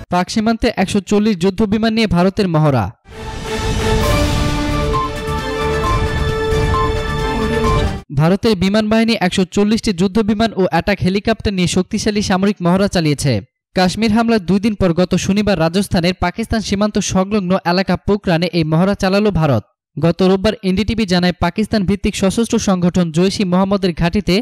পাক সীমান্তে ১৪০ যুদ্ধবিমান নিয়ে ভারতের মহড়া। ভারতের বিমান বাহিনী ১৪০টি যুদ্ধবিমান ও অ্যাটাক হেলিকপ্টার নিয়ে শক্তিশালী সামরিক মহড়া চালিয়েছে। কাশ্মীর হামলার ২ দিন পর গত শনিবার রাজস্থানের পাকিস্তান সীমান্ত সংলগ্ন এলাকা পোখরানে এই মহড়া চালালো ভারত। গত রোববার এনডিটিভি জানায়, পাকিস্তান ভিত্তিক সশস্ত্র সংগঠন জৈশ-ই মোহাম্মদের ঘাঁটিতে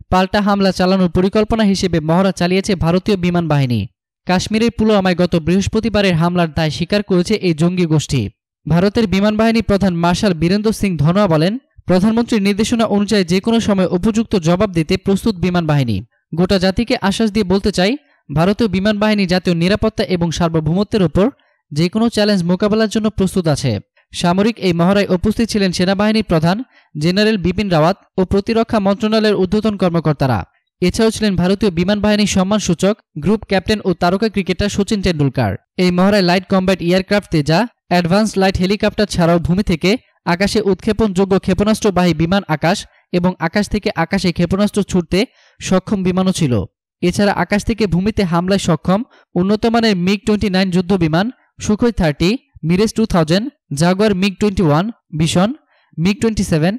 পাল্টা হামলা চালানোর পরিকল্পনা হিসেবে মহড়া চালিয়েছে ভারতীয় বিমান বাহিনী। কাশ্মীরের পুলওয়ামায় গত বৃহস্পতিবারের হামলার দায় স্বীকার করেছে এই জঙ্গি গোষ্ঠী। ভারতের বিমান বাহিনী প্রধান মার্শাল বীরেন্দ্র সিং ধনোয়া বলেন, প্রধানমন্ত্রীর নির্দেশনা অনুযায়ী যে কোনো সময় উপযুক্ত জবাব দিতে প্রস্তুত বিমান বাহিনী। গোটা জাতিকে আশ্বাস দিয়ে বলতে চাই, ভারতীয় বিমান বাহিনী জাতীয় নিরাপত্তা এবং সার্বভৌমত্বের ওপর যে কোনো চ্যালেঞ্জ মোকাবেলার জন্য প্রস্তুত আছে। সামরিক এই মহড়ায় উপস্থিত ছিলেন সেনাবাহিনীর প্রধান জেনারেল বিপিন রাওয়াত ও প্রতিরক্ষা মন্ত্রণালয়ের ঊর্ধ্বতন কর্মকর্তারা। এছাড়াও ছিলেন ভারতীয় বিমান বাহিনীর সম্মানসূচক গ্রুপ ক্যাপ্টেন ও তারকা ক্রিকেটার শচীন টেন্ডুলকার। এই মহড়ায় light combat aircraft Teja, advanced light helicopter ছাড়াও ভূমি থেকে আকাশে উৎক্ষেপণযোগ্য ক্ষেপণাস্ত্রবাহী বিমান, আকাশ এবং আকাশ থেকে আকাশে ক্ষেপণাস্ত্র ছুটতে সক্ষম বিমানও ছিল। এছাড়া আকাশ থেকে ভূমিতে হামলায় সক্ষম উন্নতমানের মিগ-29 যুদ্ধবিমান, সুখোই 30, মিরেজ 2000, জাগুয়ার মিগ-21, বিশন, মিগ-27,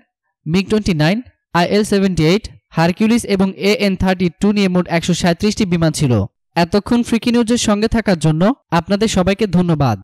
মিগ-29, IL-78, হারকিউলিস এবং AN-32 নিয়ে মোট ১৩৭টি বিমান ছিল। এতক্ষণ ফ্রিকি নিউজের সঙ্গে থাকার জন্য আপনাদের সবাইকে ধন্যবাদ।